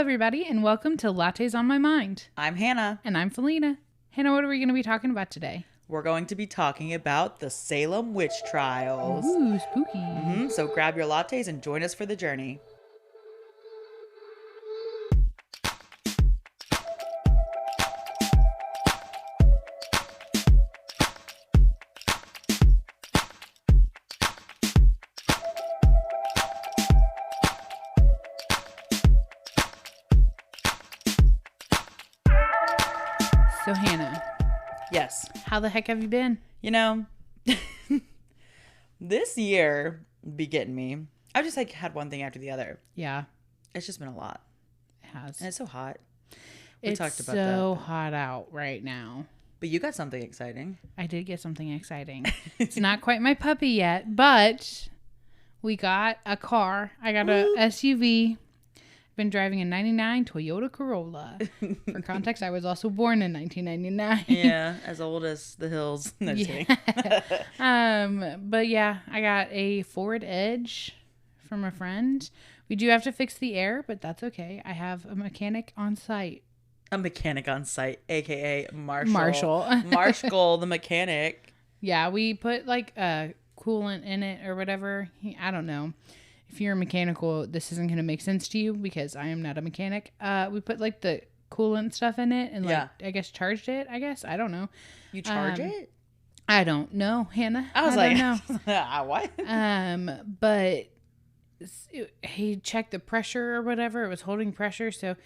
everybody, and welcome to Lattes on My Mind. I'm Hannah. And I'm Felina. Hannah, what are we going to be talking about today? We're going to be talking about the Salem witch trials. Ooh, spooky. So grab your lattes and join us for the journey. So, Hannah. Yes. How the heck have you been? You know, this year be getting me. I just had one thing after the other. Yeah. It's just been a lot. It has. And it's so hot. It's talked about so hot out right now. But you got something exciting. I did get something exciting. It's not quite my puppy yet, but we got a car. I got a SUV. Been driving a 99 Toyota Corolla. For context, I was also born in 1999. Yeah, as old as the hills. No, just kidding. But yeah, I got a Ford Edge from a friend. We do have to fix the air, but that's okay. I have a mechanic on site. A mechanic on site, aka Marshall. Marshall, the mechanic. Yeah, we put like a coolant in it or whatever. I don't know. If you're a mechanical, this isn't going to make sense to you because I am not a mechanic. We put like the coolant stuff in it and like, I guess charged it, I don't know. You charge it? I don't know, Hannah. I was don't like, know. What? But he checked the pressure or whatever. It was holding pressure. So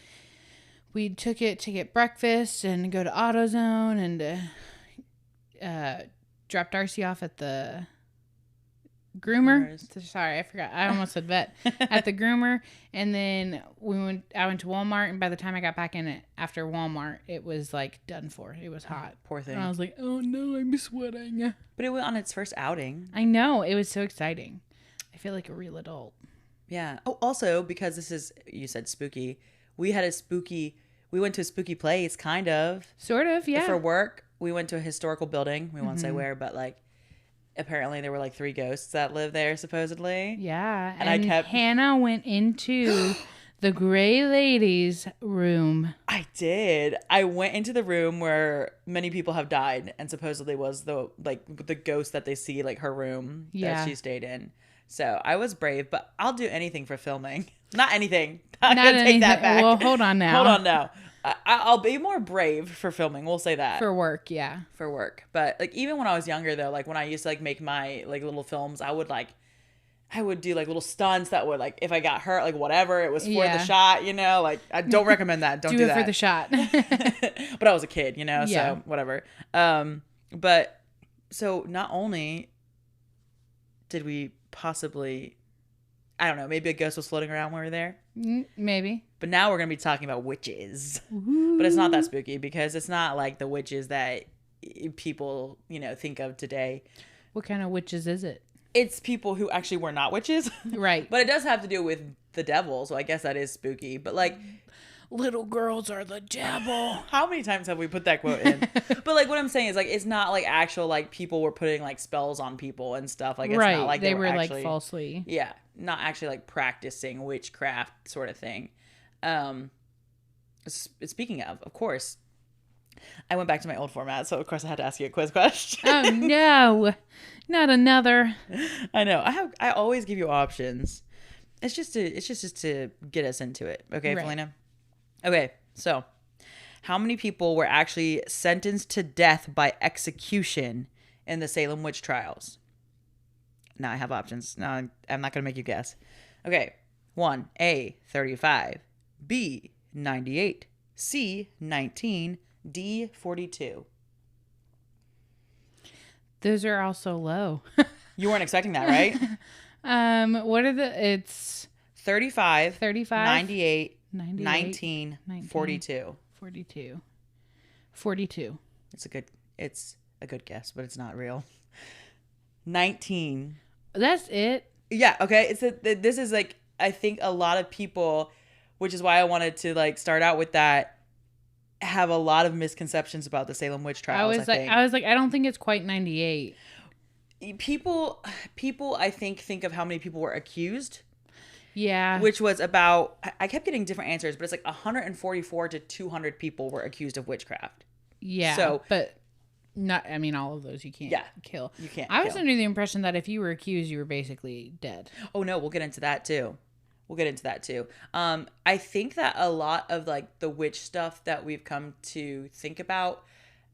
we took it to get breakfast and go to AutoZone and dropped Darcy off at the groomer. Sorry, I forgot. I almost said vet. At the groomer. And then I went to Walmart, and by the time I got back in it after Walmart, it was like done for. It was hot. Poor thing. And I was like, oh no, I'm sweating. But it went on its first outing. I know. It was so exciting. I feel like a real adult. Yeah. Oh, also, because you said spooky, we went to a spooky place, kind of. Sort of, yeah. For work, we went to a historical building. We won't say where, but like, apparently there were like 3 ghosts that lived there, supposedly. Yeah. And Hannah went into the Gray Lady's room. I did. I went into the room where many people have died and supposedly was the ghost that they see, like her room that she stayed in. So I was brave, but I'll do anything for filming. Not anything. I'm going to take that back. Well, hold on now. I'll be more brave for filming. We'll say that. For work, yeah. For work. But like even when I was younger though, like when I used to like make my like little films, I would do like little stunts that would like if I got hurt, like whatever, it was for the shot, you know, like I don't recommend that. Don't do that. Do it for the shot. But I was a kid, you know, so whatever. But so not only did we possibly, I don't know, maybe a ghost was floating around when we were there. Maybe. But now we're going to be talking about witches. Ooh. But it's not that spooky because it's not like the witches that people, you know, think of today. What kind of witches is it? It's people who actually were not witches. Right. But it does have to do with the devil, so I guess that is spooky. But like, little girls are the devil. How many times have we put that quote in? But like what I'm saying is like it's not like actual like people were putting like spells on people and stuff. Like it's not like they were actually, like falsely. Yeah. Not actually like practicing witchcraft sort of thing. Speaking of course, I went back to my old format, so of course I had to ask you a quiz question. Oh no, not another. I know. I always give you options. It's just to get us into it. Okay, right. Felina? Okay, so how many people were actually sentenced to death by execution in the Salem witch trials? Now I have options. Now I'm not going to make you guess. Okay, 1, A, 35, B, 98, C, 19, D, 42. Those are also low. You weren't expecting that, right? What are it's 35, 98, 19, 42. 42. It's a good guess, but it's not real. 19. That's it. Yeah, okay. This is like I think a lot of people, which is why I wanted to like start out with that, have a lot of misconceptions about the Salem witch trials. I was like I don't think it's quite 98. People I think of how many people were accused. Yeah. which was about, I kept getting different answers, but it's like 144 to 200 people were accused of witchcraft. Yeah. So, but not, I mean, all of those you can't kill. You can't I was kill. under the impression that if you were accused, you were basically dead. Oh, no, we'll get into that too. I think that a lot of like the witch stuff that we've come to think about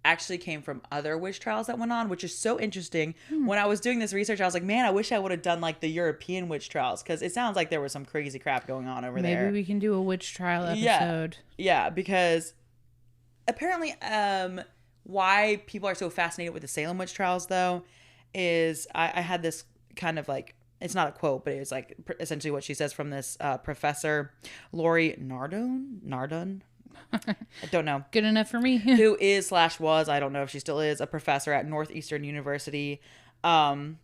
actually came from other witch trials that went on, which is so interesting. When I was doing this research, I was like, man, I wish I would have done like the European witch trials, because it sounds like there was some crazy crap going on over there. Maybe we can do a witch trial episode. Yeah, because apparently why people are so fascinated with the Salem witch trials, though, is I had this kind of like, it's not a quote, but it's like essentially what she says from this professor, Lori Nardone. I don't know. Good enough for me. Who is / was, I don't know if she still is, a professor at Northeastern University. And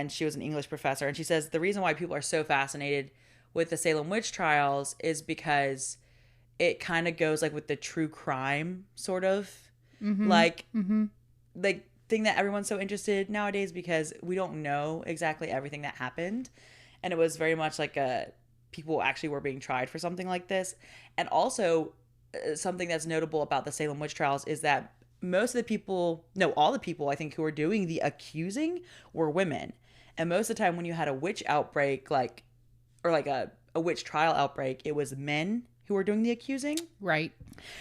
she was an English professor. And she says the reason why people are so fascinated with the Salem witch trials is because it kind of goes like with the true crime sort of like thing that everyone's so interested nowadays, because we don't know exactly everything that happened. And it was very much like people actually were being tried for something like this. And also something that's notable about the Salem witch trials is that all the people I think who were doing the accusing were women. And most of the time when you had a witch outbreak, or a witch trial outbreak, it was men who were doing the accusing. Right.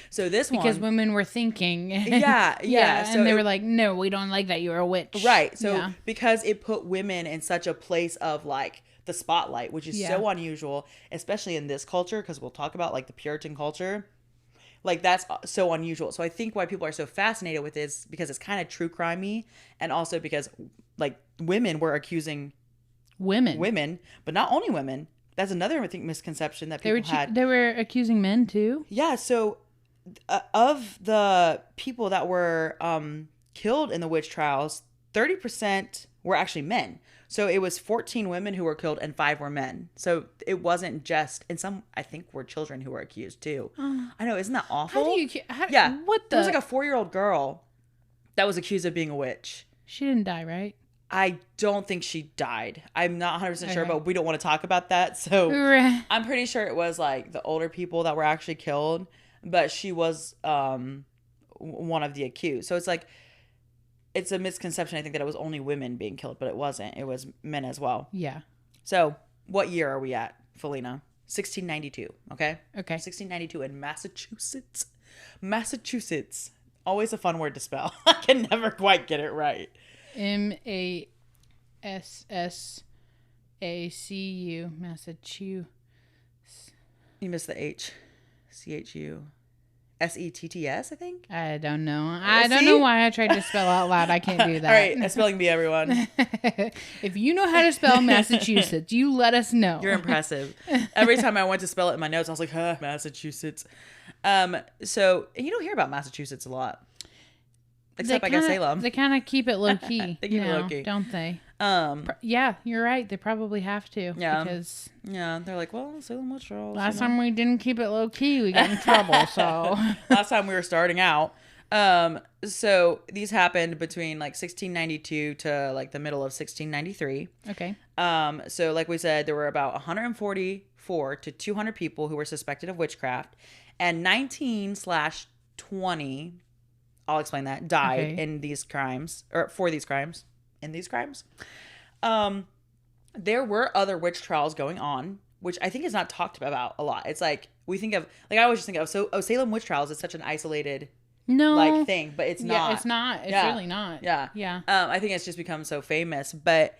So because women were thinking. Yeah. So they were like, no, we don't like that. You're a witch. Right. So because it put women in such a place of like the spotlight, which is so unusual, especially in this culture, because we'll talk about like the Puritan culture. Like that's so unusual. So I think why people are so fascinated with this, because it's kind of true crimey, and also because like women were accusing women, but not only women. That's another, I think, misconception that people had. They were accusing men too? Yeah. So of the people that were killed in the witch trials, 30% were actually men. So it was 14 women who were killed and 5 were men. So it wasn't just, and some I think were children who were accused too. I know, isn't that awful? What the? There was like a 4-year-old girl that was accused of being a witch. She didn't die, right? I don't think she died. I'm not 100% sure, but we don't want to talk about that. So I'm pretty sure it was like the older people that were actually killed, but she was one of the accused. So it's like, it's a misconception, I think, that it was only women being killed, but it wasn't. It was men as well. Yeah. So what year are we at, Felina? 1692, okay? Okay. 1692 in Massachusetts. Massachusetts. Always a fun word to spell. I can never quite get it right. Massacu. Massachusetts. You missed the H. Chu. Setts, I think. I don't know. I don't know why I tried to spell out loud. I can't do that. All right, spelling bee, everyone. If you know how to spell Massachusetts, you let us know. You're impressive. Every time I went to spell it in my notes, I was like, Massachusetts. So you don't hear about Massachusetts a lot. Except I guess Salem. They kind of keep it low key. They keep it low key, don't they? Yeah, you're right. They probably have to. Yeah. Because they're like, well, Salem witch trials. Last time we didn't keep it low key, we got in trouble. So last time we were starting out. So these happened between like 1692 to like the middle of 1693. Okay. So like we said, there were about 144 to 200 people who were suspected of witchcraft, and 19/20. I'll explain that, died in these crimes, or for these crimes, in these crimes. There were other witch trials going on, which I think is not talked about a lot. It's like, we think of, like I always just think of, Salem witch trials is such an isolated thing, but it's not. Yeah, it's not. It's really not. Yeah. Yeah. I think it's just become so famous, but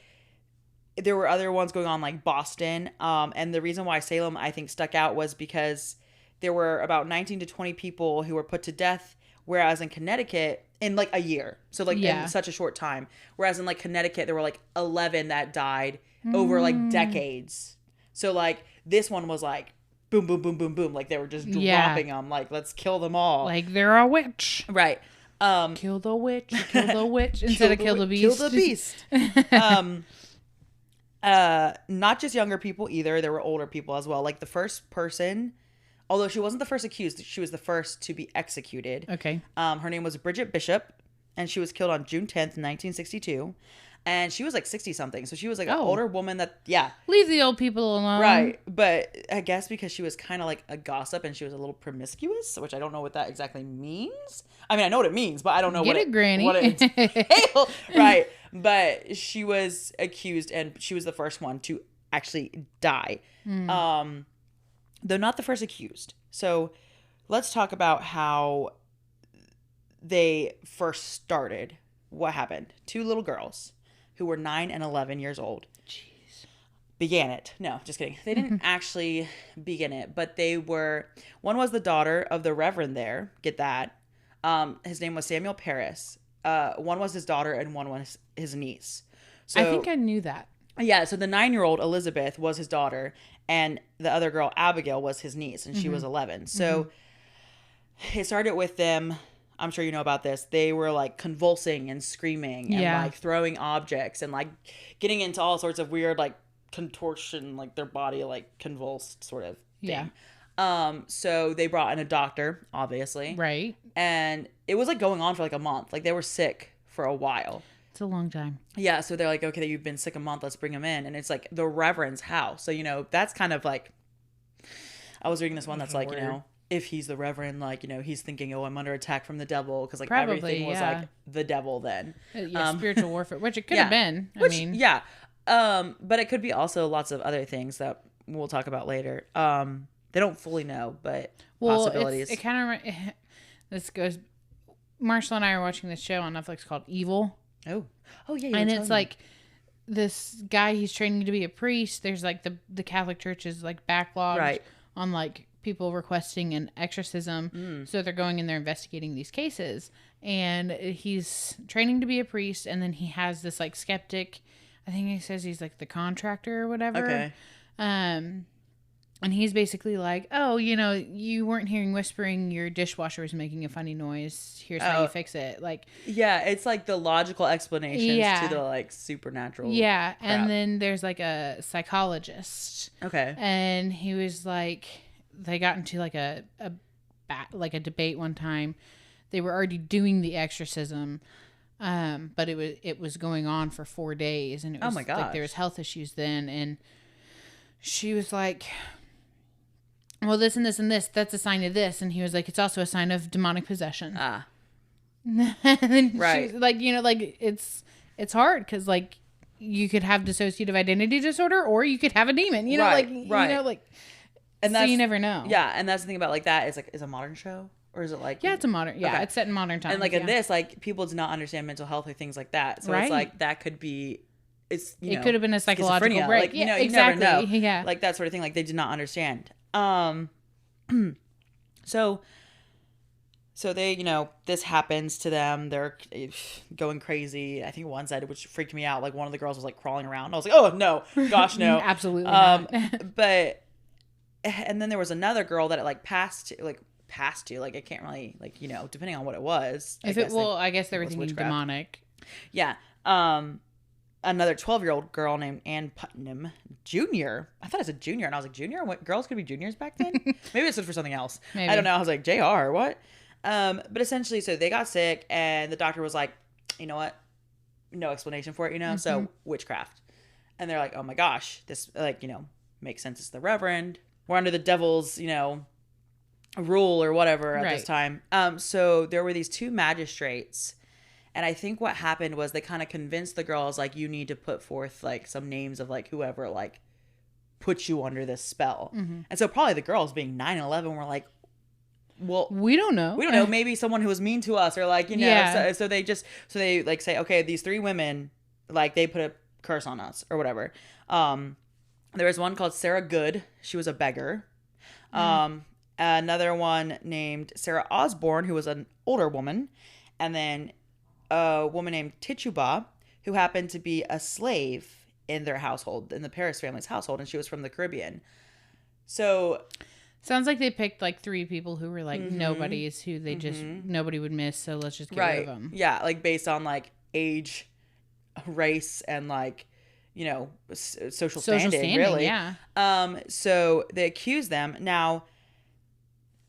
there were other ones going on like Boston. And the reason why Salem, I think, stuck out was because there were about 19 to 20 people who were put to death. Whereas in Connecticut, in like a year, so like in such a short time. Whereas in like Connecticut, there were like 11 that died over like decades. So like this one was like boom, boom, boom, boom, boom. Like they were just dropping them. Like, let's kill them all. Like they're a witch. Right. Kill the witch. Kill the witch instead of kill the beast. Kill the beast. Not just younger people either. There were older people as well. Like the first person, although she wasn't the first accused, she was the first to be executed. Okay. Her name was Bridget Bishop, and she was killed on June 10th, 1962. And she was like 60 something. So she was like an older woman that, yeah. Leave the old people alone. Right. But I guess because she was kind of like a gossip and she was a little promiscuous, which I don't know what that exactly means. I mean, I know what it means, but I don't know Granny. what it entails. Right. But she was accused and she was the first one to actually die. Though not the first accused. So let's talk about how they first started. What happened? 2 little girls who were 9 and 11 years old. Jeez. Began it. No, just kidding. They didn't actually begin it, but one was the daughter of the Reverend there. Get that. His name was Samuel Paris. One was his daughter and one was his niece. So I think I knew that. Yeah, so the 9-year-old Elizabeth was his daughter and the other girl Abigail was his niece and she was 11. So it started with them. I'm sure you know about this. They were like convulsing and screaming and like throwing objects and like getting into all sorts of weird like contortion, like their body like convulsed sort of thing. So they brought in a doctor, obviously. Right. And it was like going on for like a month. Like they were sick for a while. It's a long time. Yeah. So they're like, okay, you've been sick a month. Let's bring him in. And it's like the Reverend's house. So, you know, that's kind of like, I was reading this one that's like, you know, if he's the Reverend, like, you know, he's thinking, oh, I'm under attack from the devil. Because like everything was like the devil then. Spiritual warfare, which it could have been. Yeah. But it could be also lots of other things that we'll talk about later. They don't fully know, but possibilities. It kind of, this goes, Marshall and I are watching this show on Netflix called Evil. Oh yeah. And it's like this guy, he's training to be a priest. There's like the Catholic Church is like backlogged on like people requesting an exorcism. So they're going in there investigating these cases. And he's training to be a priest. And then he has this like skeptic, I think he says he's like the contractor or whatever. Okay. And he's basically like, oh, you know, you weren't hearing whispering. Your dishwasher was making a funny noise. Here's how you fix it. Like, yeah, it's like the logical explanations to the like supernatural. Yeah. crap. And then there's like a psychologist. Okay. And he was like, they got into like a debate one time. They were already doing the exorcism. But it was going on for 4 days. And it was like there was health issues then. And she was like, well, this and this and this, that's a sign of this. And he was like, it's also a sign of demonic possession. And then she was like, you know, like it's hard because like you could have dissociative identity disorder or you could have a demon, you know, you know, like, and so you never know. Yeah. And that's the thing about like that is like, is a modern show or is it like, it's a modern, it's set in modern times. And like in this, like people do not understand mental health or things like that. So it's like, that could be, it could have been a psychological break. Like, you know, exactly. You never know. Yeah. Like that sort of thing. Like they did not understand. So they, you know, this happens to them. They're going crazy. I think one said, which freaked me out. Like one of the girls was like crawling around. I was like, oh no, gosh, no. Absolutely not. But, and then there was another girl that it like passed to, like I can't really like, you know, depending on what it was. I guess they were thinking demonic. Yeah. Another 12-year-old girl named Ann Putnam Jr. I thought I said junior, and I was like, junior? What, girls could be juniors back then? Maybe it stood for something else. Maybe. I don't know. I was like, JR, what? But essentially, so they got sick, and the doctor was like, you know what? No explanation for it, you know? So, witchcraft. And they're like, oh my gosh, this, like, you know, makes sense. It's the Reverend. We're under the devil's, you know, rule or whatever at this time. So there were these 2 magistrates. And I think what happened was they kind of convinced the girls, like, you need to put forth, like, some names of, like, whoever, like, put you under this spell. And so probably the girls being 9 and 11 were like, well, we don't know. Maybe someone who was mean to us or, like, you know. So they, like, say, okay, these 3 women, like, they put a curse on us or whatever. There was one called Sarah Good. She was a beggar. Another one named Sarah Osborne, who was an older woman. And then a woman named Tituba, who happened to be a slave in their household, in the Paris family's household, and she was from the Caribbean. So sounds like they picked like 3 people who were like nobodies who they just nobody would miss, so let's just get rid of them. Yeah, like based on like age, race, and like, you know, social standing, really. Yeah. So they accused them. Now,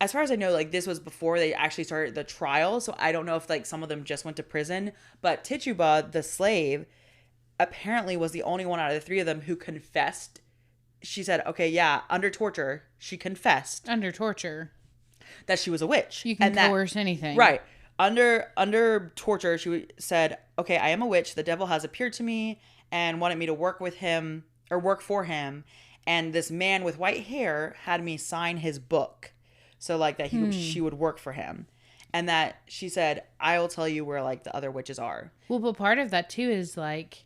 as far as I know, like, this was before they actually started the trial, so I don't know if, like, some of them just went to prison. But Tituba, the slave, apparently was the only one out of the three of them who confessed. She said, okay, yeah, under torture, she confessed. Under torture. That she was a witch. You can coerce anything. Right. Under torture, she said, okay, I am a witch. The devil has appeared to me and wanted me to work with him or work for him. And this man with white hair had me sign his book. So like that she would work for him. And that she said, I will tell you where like the other witches are. Well, but part of that too is like,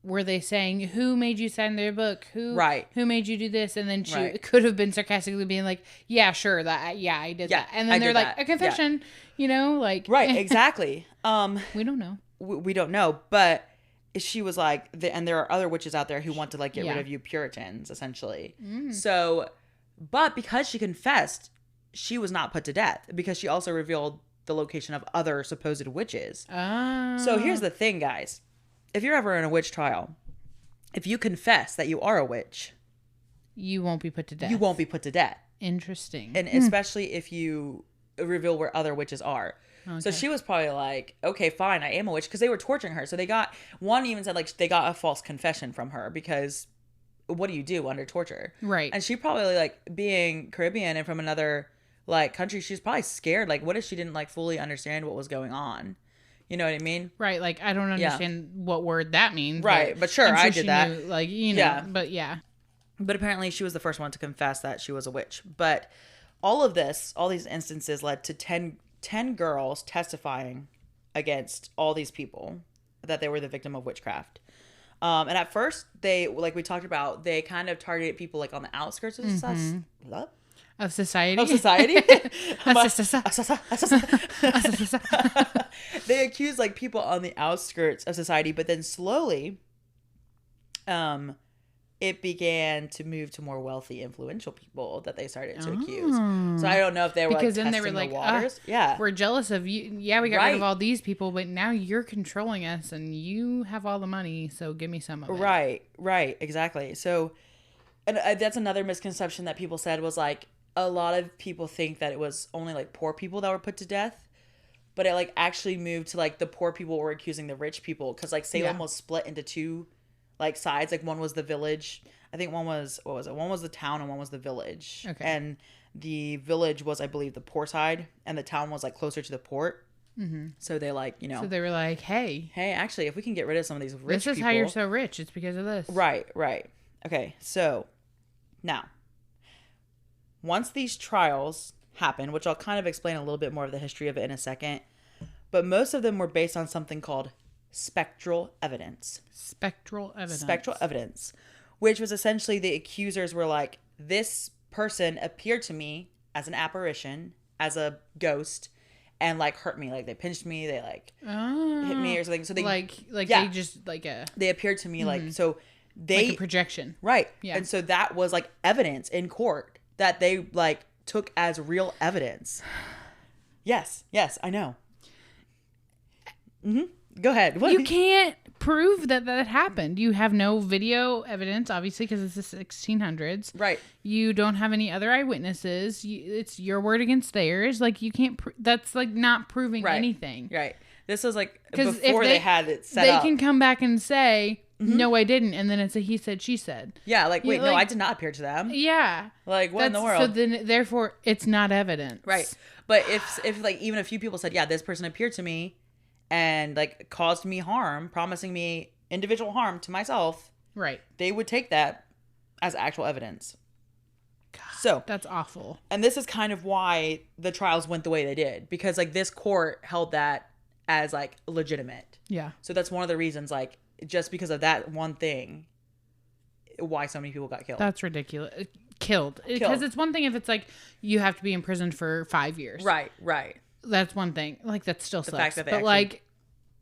were they saying, who made you sign their book? Who made you do this? And then she could have been sarcastically being like, yeah, sure, I did that. And then they're like, a confession, you know, like. Right, exactly. We don't know. We don't know, but she was like, and there are other witches out there who want to like get rid of you Puritans, essentially. So, but because she confessed, she was not put to death because she also revealed the location of other supposed witches. Oh. So here's the thing, guys. If you're ever in a witch trial, if you confess that you are a witch, you won't be put to death. You won't be put to death. Interesting. And especially if you reveal where other witches are. Okay. So she was probably like, okay, fine, I am a witch, because they were torturing her. So they got, one even said like they got a false confession from her because what do you do under torture? Right. And she probably like being Caribbean and from another like country, she's probably scared. Like what if she didn't like fully understand what was going on? You know what I mean? Right. Like, I don't understand what word that means. Right. But sure, I did that. Knew, like, you know, but yeah. But apparently she was the first one to confess that she was a witch. But all of this, all these instances led to 10 girls testifying against all these people that they were the victim of witchcraft. And at first, they, like we talked about, they kind of targeted people like on the outskirts of society. Of society. Of society. They accused like people on the outskirts of society, but then slowly, it began to move to more wealthy, influential people that they started to accuse. So I don't know if they were because like then they were like, waters. We're jealous of you. Yeah, we got rid of all these people, but now you're controlling us, and you have all the money. So give me some of it. Right, exactly. So, and that's another misconception that people said was like a lot of people think that it was only like poor people that were put to death, but it like actually moved to like the poor people were accusing the rich people because like Salem was split into two like sides. Like one was the village. I think one was, what was it? One was the town and one was the village. Okay. And the village was, I believe, the poor side, and the town was like closer to the port. Mm-hmm. So they like, you know. So they were like, hey, actually, if we can get rid of some of these rich people. This is how you're so rich. It's because of this. Right. Okay. So now, once these trials happened, which I'll kind of explain a little bit more of the history of it in a second, but most of them were based on something called spectral evidence. Spectral evidence, which was essentially the accusers were like, this person appeared to me as an apparition, as a ghost, and like hurt me. Like they pinched me, they like hit me or something. So they they just they appeared to me like, so they like a projection. Right. Yeah. And so that was like evidence in court that they like took as real evidence. Yes, I know. Go ahead. You can't prove that happened. You have no video evidence, obviously, because it's the 1600s. Right. You don't have any other eyewitnesses. It's your word against theirs. Like, you can't... that's, like, not proving anything. Right. This was, like, before they had it set up. They can come back and say, no, I didn't. And then it's a he said, she said. Yeah, like, wait, no, I did not appear to them. Yeah. Like, what in the world? So then, therefore, it's not evidence. Right. But if like, even a few people said, yeah, this person appeared to me and like caused me harm, promising me individual harm to myself, right, they would take that as actual evidence. God, so that's awful. And this is kind of why the trials went the way they did, because like this court held that as like legitimate. Yeah. So that's one of the reasons, like, just because of that one thing, why so many people got killed. That's ridiculous. Killed. Because it's one thing if it's like you have to be in prison for 5 years. Right. That's one thing. Like, that still sucks. Fact that but like,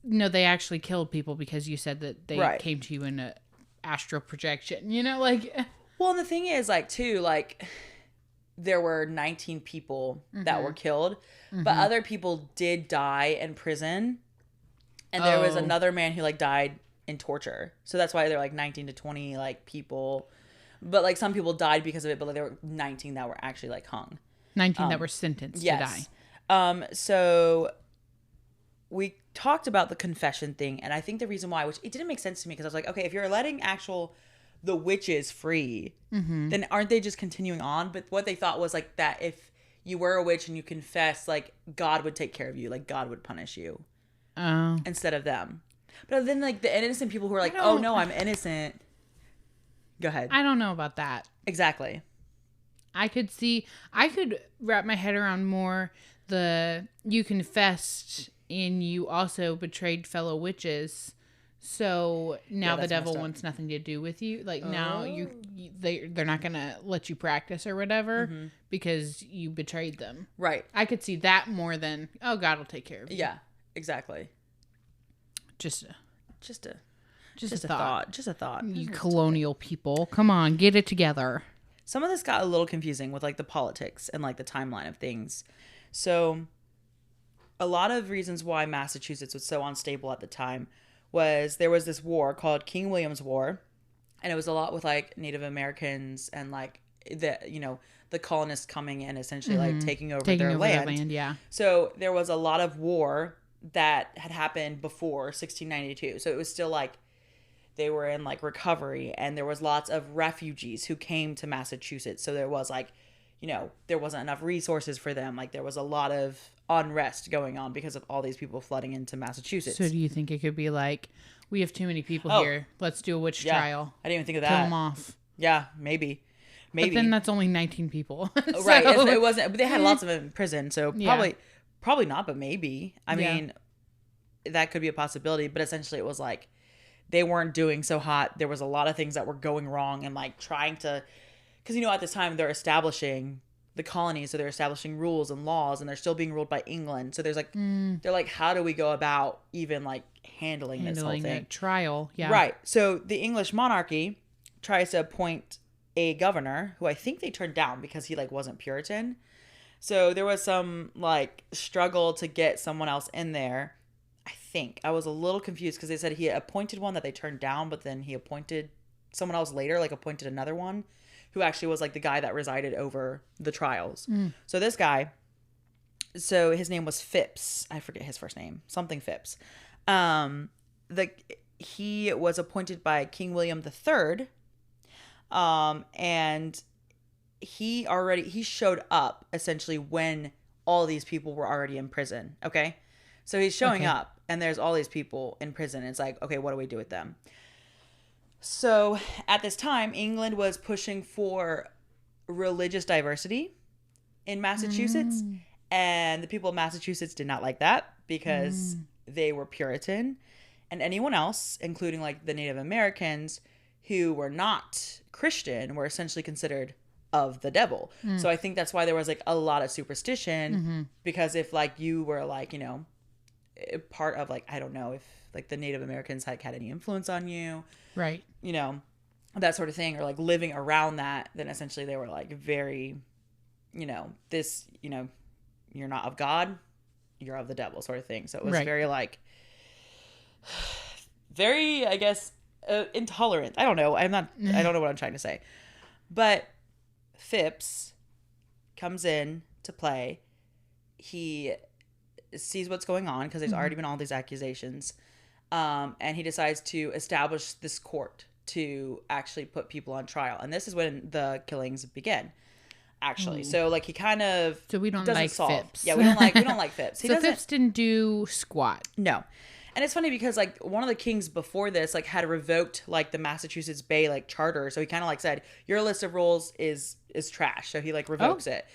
no, they actually killed people because you said that they came to you in a astral projection. You know, like. Well, and the thing is, like, too, like, there were 19 people that were killed, but other people did die in prison, and there was another man who like died in torture. So that's why they're like 19 to 20 like people, but like some people died because of it, but like, there were 19 that were actually like hung. 19 that were sentenced to die. So we talked about the confession thing, and I think the reason why, which it didn't make sense to me, because I was like, okay, if you're letting the witches free, then aren't they just continuing on? But what they thought was like that if you were a witch and you confess, like God would take care of you, like God would punish you instead of them. But then like the innocent people who are like, oh no, I'm innocent. Go ahead. I don't know about that. Exactly. I could wrap my head around more you confessed and you also betrayed fellow witches. So now the devil wants nothing to do with you. Like now they're not going to let you practice or whatever because you betrayed them. Right. I could see that more than, oh, God will take care of you. Yeah, exactly. Just a thought. Just a thought. You colonial people. Come on, get it together. Some of this got a little confusing with like the politics and like the timeline of things. So a lot of reasons why Massachusetts was so unstable at the time was there was this war called King William's War, and it was a lot with like Native Americans and like the colonists coming in, essentially like taking over their land. Yeah. So there was a lot of war that had happened before 1692. So it was still like they were in like recovery, and there was lots of refugees who came to Massachusetts. So there was like, there wasn't enough resources for them. Like there was a lot of unrest going on because of all these people flooding into Massachusetts. So do you think it could be like, we have too many people here, let's do a witch trial? I didn't even think of that. Kill them off. Yeah, maybe. But then that's only 19 people. Right. It wasn't, but they had lots of them in prison. So probably not, but maybe. I mean, that could be a possibility, but essentially it was like, they weren't doing so hot. There was a lot of things that were going wrong, and like trying to, because at this time they're establishing the colonies, so they're establishing rules and laws, and they're still being ruled by England. So there's like, they're like, how do we go about even like handling this whole thing? A trial, yeah. Right. So the English monarchy tries to appoint a governor who I think they turned down because he like wasn't Puritan. So there was some like struggle to get someone else in there. I think I was a little confused because they said he appointed one that they turned down, but then he appointed someone else later, like appointed another one who actually was like the guy that resided over the trials. So this guy, so his name was Phipps. I forget his first name, something Phipps. He was appointed by King William III. And he showed up essentially when all these people were already in prison. Okay. So he's showing up, and there's all these people in prison. It's like, okay, what do we do with them? So at this time, England was pushing for religious diversity in Massachusetts. And the people of Massachusetts did not like that because they were Puritan. And anyone else, including like the Native Americans who were not Christian, were essentially considered of the devil. So I think that's why there was like a lot of superstition, because if like you were like, part of like, I don't know if like the Native Americans had any influence on you, right, that sort of thing, or like living around that, then essentially they were like very, you're not of God, you're of the devil, sort of thing. So it was very like very, I guess, intolerant. I don't know. I don't know what I'm trying to say, but Phipps comes in to play. He sees what's going on because there's already been all these accusations, and he decides to establish this court to actually put people on trial. And this is when the killings begin, actually. So like he kind of we don't like Phipps. Yeah, we don't like Phipps. So Phipps didn't do squat. No. And it's funny because like one of the kings before this like had revoked like the Massachusetts Bay like charter, so he kind of like said your list of rules is trash, so he like revokes it.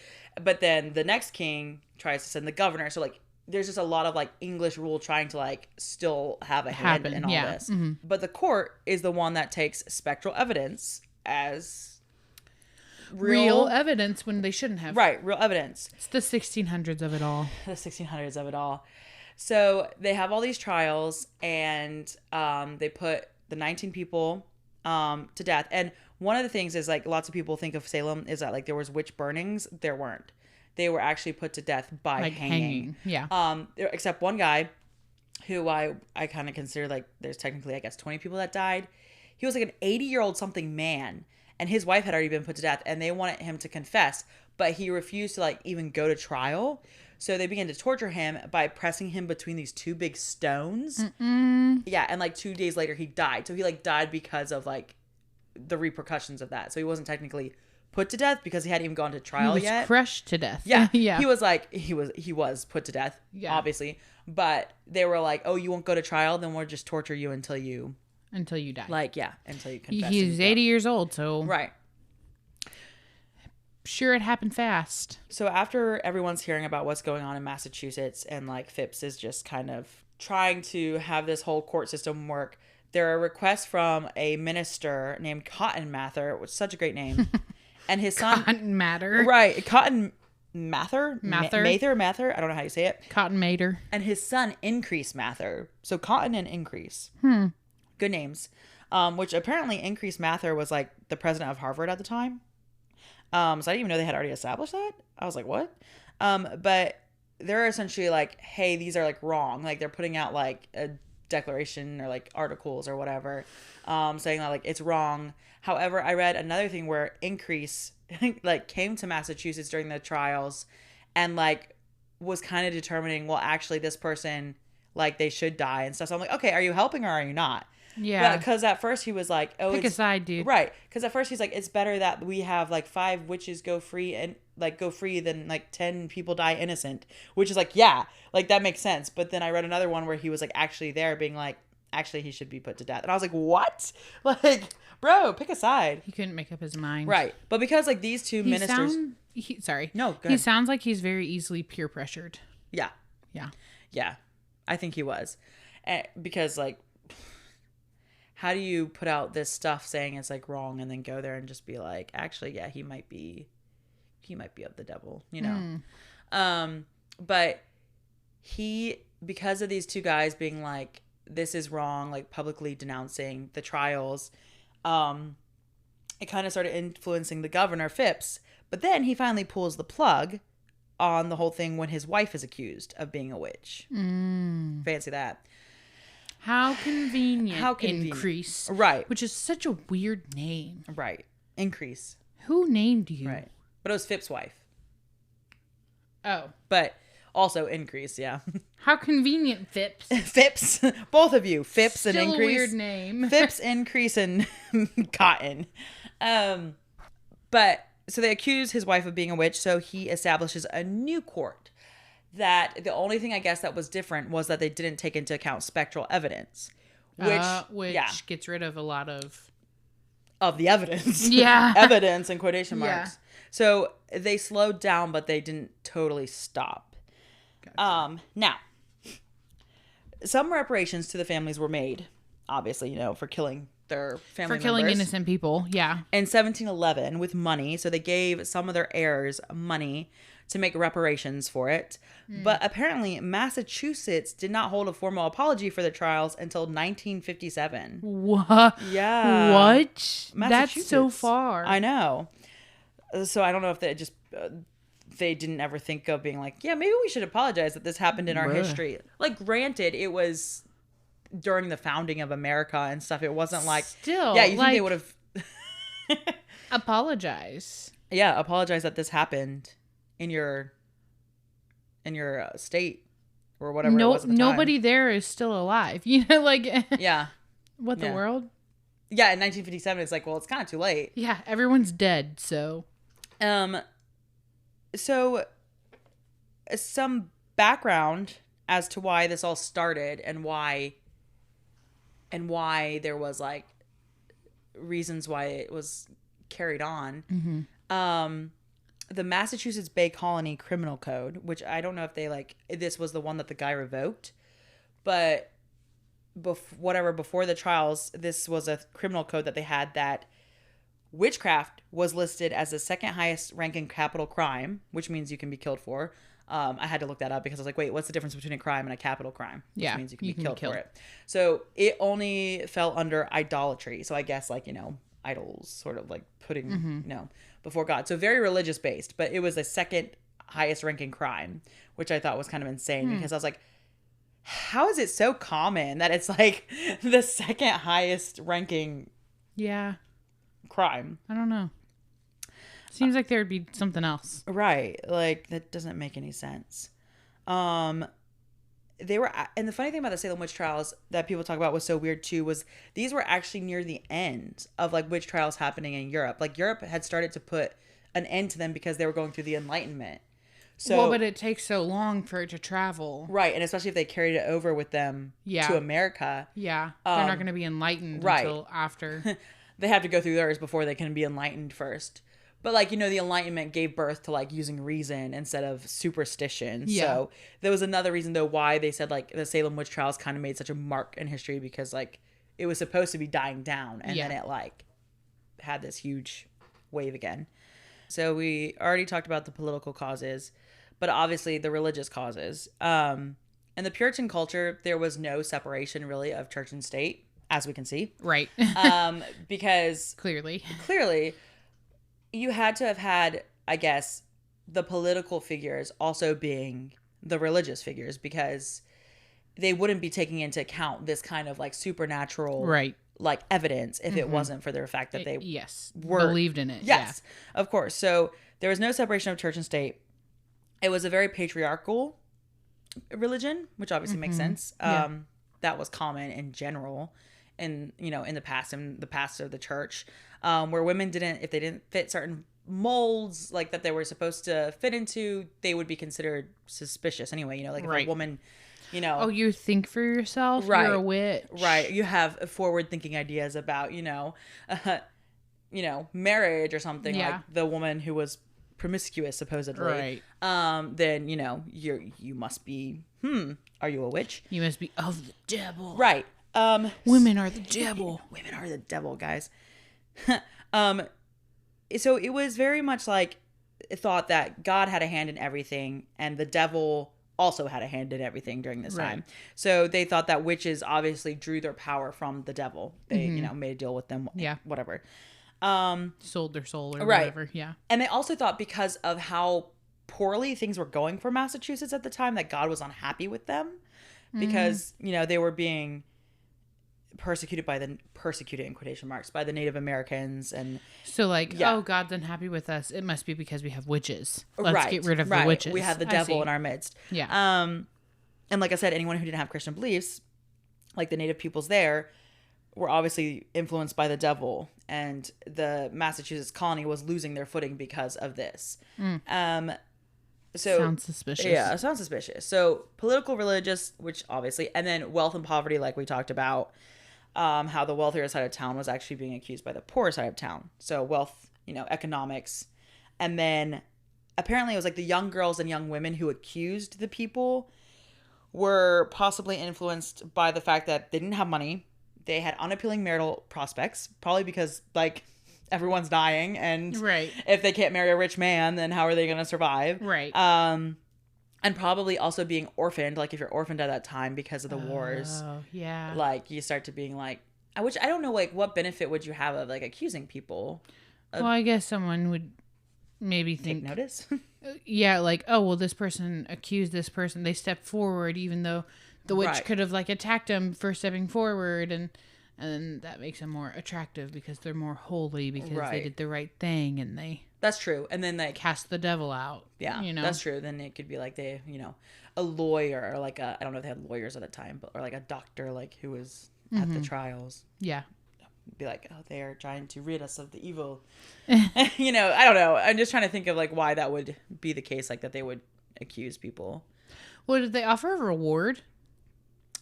But then the next king tries to send the governor, so like there's just a lot of like English rule trying to like still have a hand in all this. But the court is the one that takes spectral evidence as real evidence when they shouldn't have. Right, real evidence. It's the 1600s of it all. The 1600s of it all. So they have all these trials, and they put the 19 people to death. And one of the things is like lots of people think of Salem is that like there was witch burnings. There weren't. They were actually put to death by like hanging. Yeah. Except one guy who I kind of consider like there's technically, I guess, 20 people that died. He was like an 80-year-old something man, and his wife had already been put to death, and they wanted him to confess. but he refused to like even go to trial. So they began to torture him by pressing him between these two big stones. Yeah, and like 2 days later he died. So he like died because of like the repercussions of that. So he wasn't technically put to death because he hadn't even gone to trial yet. He was crushed to death. Yeah. Yeah. He was like he was put to death, obviously. But they were like, "Oh, you won't go to trial, then we'll just torture you until you die." Like, yeah, until you confess. He's 80 years old, so right. Sure, it happened fast. So after everyone's hearing about what's going on in Massachusetts and like Phipps is just kind of trying to have this whole court system work, there are requests from a minister named Cotton Mather, which is such a great name, and his son Cotton Mather. Right, Cotton Mather? Mather. Mather? I don't know how you say it. Cotton Mather. And his son Increase Mather. So Cotton and Increase. Good names. Which apparently Increase Mather was like the president of Harvard at the time. So I didn't even know they had already established that. I was like, what? But they're essentially like, hey, these are like wrong. Like they're putting out like a declaration or like articles or whatever, saying that like it's wrong. However, I read another thing where Increase like came to Massachusetts during the trials and like was kind of determining, well, actually this person, like they should die and stuff. So I'm like, okay, are you helping or are you not? Yeah. Because at first he was like, oh, pick a side, dude. Right. Because at first he's like, it's better that we have like 5 witches go free than like 10 people die innocent, which is like, yeah, like that makes sense. But then I read another one where he was like actually there being like, actually he should be put to death. And I was like, what? Like, bro, pick a side. He couldn't make up his mind. Right. But because like these two ministers. Sorry. No, go ahead. He sounds like he's very easily peer pressured. Yeah. Yeah. Yeah. I think he was. Because like, how do you put out this stuff saying it's like wrong and then go there and just be like, actually, yeah, he might be of the devil, you know? But because of these two guys being like, this is wrong, like publicly denouncing the trials, it kind of started influencing the governor, Phipps. But then he finally pulls the plug on the whole thing when his wife is accused of being a witch. Fancy that. How convenient. Increase. Right. Which is such a weird name. Right. Increase. Who named you? Right. But it was Phipps' wife. Oh. But also Increase, yeah. How convenient, Phipps. Phipps. Both of you. Phipps and Still Increase. A weird name. Phipps, Increase, and Cotton. But so they accuse his wife of being a witch, so he establishes a new court. That the only thing I guess that was different was that they didn't take into account spectral evidence, which gets rid of a lot of the evidence. Yeah. Evidence in quotation marks. Yeah. So they slowed down, but they didn't totally stop. Gotcha. Now, some reparations to the families were made, obviously, you know, for killing their family members. For killing innocent people, yeah. In 1711 with money. So they gave some of their heirs money to make reparations for it. But apparently Massachusetts did not hold a formal apology for the trials until 1957. What? Yeah. What? That's so far. I know. So I don't know if they just they didn't ever think of being like, yeah, maybe we should apologize that this happened in our history. Like, granted, it was during the founding of America and stuff. It wasn't like, still, yeah, you think they would have apologize. Yeah, apologize that this happened in your state or whatever it was at the time. Nobody there is still alive. You know, like, yeah. What the world? Yeah, in 1957, it's like, well, it's kind of too late. Yeah, everyone's dead, so. So some background as to why this all started and why there was like reasons why it was carried on. Mm-hmm. The Massachusetts Bay Colony Criminal Code, which I don't know if this was the one that the guy revoked, but before the trials, this was a criminal code that they had that witchcraft was listed as the second highest ranking capital crime, which means you can be killed for. I had to look that up because I was like, wait, what's the difference between a crime and a capital crime? Which means you can be killed for it. So it only fell under idolatry. So I guess idols sort of like putting, before God. So very religious based, but it was the second highest ranking crime, which I thought was kind of insane because I was like, how is it so common that it's like the second highest ranking crime? I don't know. Seems like there would be something else. Right. Like, that doesn't make any sense. They were, and the funny thing about the Salem witch trials that people talk about was so weird too, was these were actually near the end of like witch trials happening in Europe. Like, Europe had started to put an end to them because they were going through the Enlightenment. So, well, but it takes so long for it to travel. Right. And especially if they carried it over with them to America. Yeah. They're not going to be enlightened until after. They have to go through theirs before they can be enlightened first. But, like, the Enlightenment gave birth to, like, using reason instead of superstition. Yeah. So there was another reason, though, why they said, like, the Salem witch trials kind of made such a mark in history, because, like, it was supposed to be dying down. And then it, like, had this huge wave again. So we already talked about the political causes, but obviously the religious causes. In the Puritan culture, there was no separation, really, of church and state, as we can see. Right. Because... Clearly. You had to have had, I guess, the political figures also being the religious figures, because they wouldn't be taking into account this kind of like supernatural, like evidence if it wasn't for the fact that they believed in it. Yes, of course. So there was no separation of church and state. It was a very patriarchal religion, which obviously makes sense. That was common in general in the past of the church. Where women if they didn't fit certain molds like that they were supposed to fit into, they would be considered suspicious anyway. Like if a woman, oh, you think for yourself, you're a witch, right? You have forward-thinking ideas about marriage or something, like the woman who was promiscuous supposedly, then you must be are you a witch? You must be of the devil, right? Women are the devil. Women are the devil, guys. So it was very much like thought that God had a hand in everything, and the devil also had a hand in everything during this time. So they thought that witches obviously drew their power from the devil. They, made a deal with them. Whatever. Sold their soul or whatever. Yeah. And they also thought, because of how poorly things were going for Massachusetts at the time, that God was unhappy with them because, they were being persecuted in quotation marks by the Native Americans. And so oh, God's unhappy with us, it must be because we have witches. Let's get rid of the witches. We have the devil in our midst. And like I said, anyone who didn't have Christian beliefs, like the native peoples there, were obviously influenced by the devil, and the Massachusetts colony was losing their footing because of this. So sounds suspicious. Yeah, it sounds suspicious. So political, religious, which obviously, and then wealth and poverty, like we talked about. How the wealthier side of town was actually being accused by the poorer side of town. So wealth, economics. And then apparently it was like the young girls and young women who accused the people were possibly influenced by the fact that they didn't have money. They had unappealing marital prospects, probably because like everyone's dying, and if they can't marry a rich man, then how are they going to survive? And probably also being orphaned, like if you're orphaned at that time because of the wars. Oh, yeah. Like you start to being like, which I don't know, like what benefit would you have of like accusing people? Well, I guess someone would maybe think. Take notice? Yeah, like, oh, well, this person accused this person. They stepped forward even though the witch could have like attacked them for stepping forward. And that makes them more attractive because they're more holy because they did the right thing and they... That's true. And then like cast the devil out. Yeah, that's true. Then it could be like they, a lawyer or like I don't know if they had lawyers at the time, but or like a doctor like who was at the trials. Yeah. Be like, oh, they are trying to rid us of the evil. I don't know. I'm just trying to think of like why that would be the case, like that they would accuse people. Well, did they offer a reward?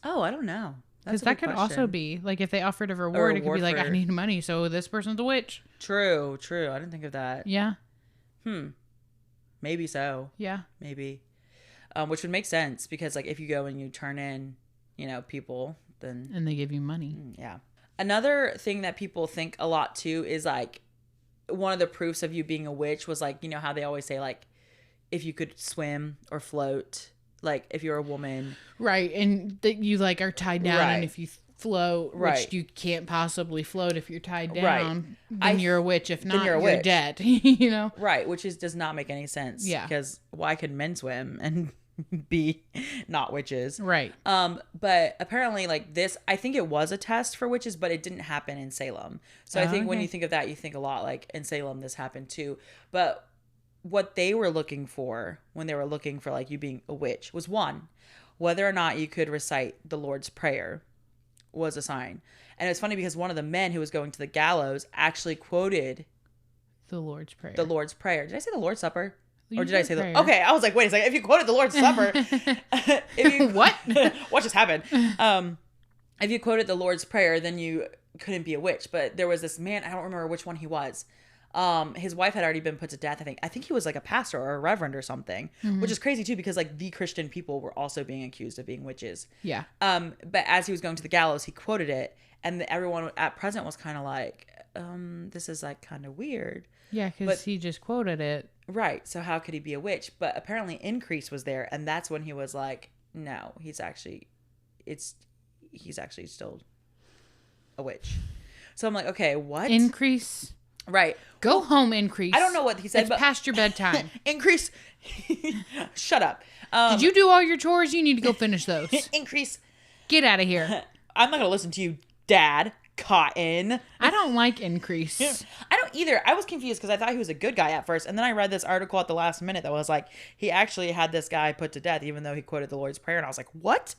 Oh, I don't know. Because that could also be like if they offered a reward, it could be like, I need money, so this person's a witch. True. I didn't think of that. Yeah. Maybe so. Yeah. Maybe. Which would make sense because like if you go and you turn in, people, then and they give you money. Yeah. Another thing that people think a lot too is like one of the proofs of you being a witch was like, how they always say like if you could swim or float. Like if you're a woman, right, and that you like are tied down, and if you float, which you can't possibly float if you're tied down, then you're a witch. If not, you're dead. Right, which does not make any sense. Yeah, because why could men swim and be not witches. Right. But apparently like this, I think it was a test for witches, but it didn't happen in Salem. So I think when you think of that, you think a lot like in Salem, this happened too. But what they were looking for when they were looking for like you being a witch was one, whether or not you could recite the Lord's Prayer was a sign. And it's funny because one of the men who was going to the gallows actually quoted the Lord's Prayer. The Lord's Prayer. Did I say the Lord's Supper? You Or did I say prayer. Okay, I was like, wait a second. If you quoted the Lord's Supper, if you What? what just happened? If you quoted the Lord's Prayer, then you couldn't be a witch. But there was this man, I don't remember which one he was. His wife had already been put to death. I think he was like a pastor or a reverend or something, which is crazy too because like the Christian people were also being accused of being witches. Yeah. But as he was going to the gallows, he quoted it, and everyone at present was kind of like, this is like kind of weird. Yeah, because he just quoted it. Right. So how could he be a witch? But apparently Increase was there, and that's when he was like, no, he's actually still a witch. So I'm like, okay, what? Increase. Right. Go home, Increase. I don't know what he said, it's but past your bedtime. Increase. Shut up. Did you do all your chores? You need to go finish those. Increase. Get out of here. I'm not going to listen to you, Dad. Cotton. I don't like Increase. I don't either. I was confused because I thought he was a good guy at first. And then I read this article at the last minute that was like, he actually had this guy put to death, even though he quoted the Lord's Prayer. And I was like, what?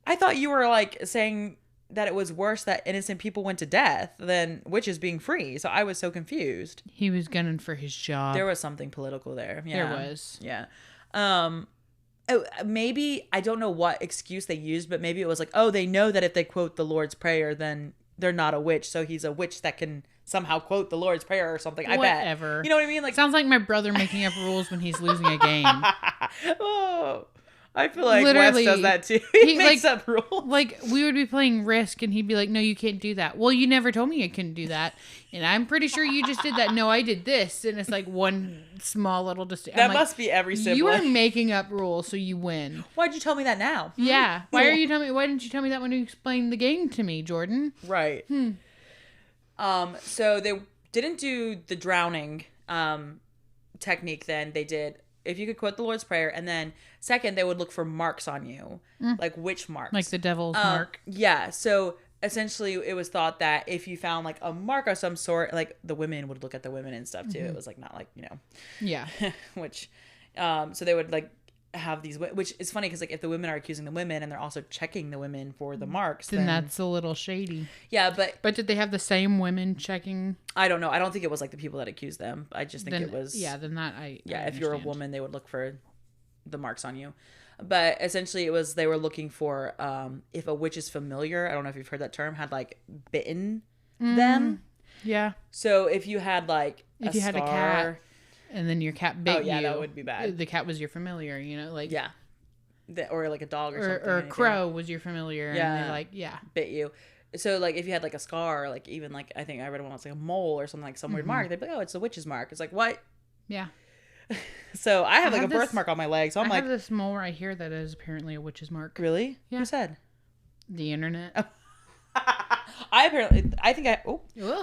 I thought you were like saying that it was worse that innocent people went to death than witches being free. So I was so confused. He was gunning for his job. There was something political there. Yeah. There was. Yeah. Maybe, I don't know what excuse they used, but maybe it was like, oh, they know that if they quote the Lord's Prayer, then they're not a witch. So he's a witch that can somehow quote the Lord's Prayer or something. I bet. Whatever. You know what I mean? Like, sounds like my brother making up rules when he's losing a game. Oh, I feel like Literally, Wes does that too. He makes up rules. Like, we would be playing Risk, and he'd be like, no, you can't do that. Well, you never told me I couldn't do that. And I'm pretty sure you just did that. No, I did this. And it's like one small little That must be every sibling. You are making up rules, so you win. Why'd you tell me that now? Yeah. Why didn't you tell me that when you explained the game to me, Jordan? Right. So they didn't do the drowning technique then. They did, if you could quote the Lord's Prayer, and then second, they would look for marks on you. Like witch marks. Like the devil's mark. Yeah. So essentially it was thought that if you found like a mark of some sort, like the women would look at the women and stuff too. It was like not like, Yeah. which, so they would like have these, which is funny because like if the women are accusing the women and they're also checking the women for the marks, then that's a little shady. Yeah, but did they have the same women checking? I don't know. I don't think it was like the people that accused them. I just think it was. Yeah, then that I if you're a woman, they would look for the marks on you. But essentially it was, they were looking for if a witch is familiar, I don't know if you've heard that term, had like bitten them. Yeah. So if you had like if you had a cat and then your cat bit you, that would be bad. The cat was your familiar, like or like a dog or something. Or a crow was your familiar. Yeah. And they bit you. So like if you had like a scar, or like even like I think I read one was like a mole or something, like some weird mark, they'd be like, oh, it's the witch's mark. It's like, what? Yeah. So I have like a birthmark on my leg. So I'm like, I have this mole right here that is apparently a witch's mark. Really? Yeah. Who said? The internet. I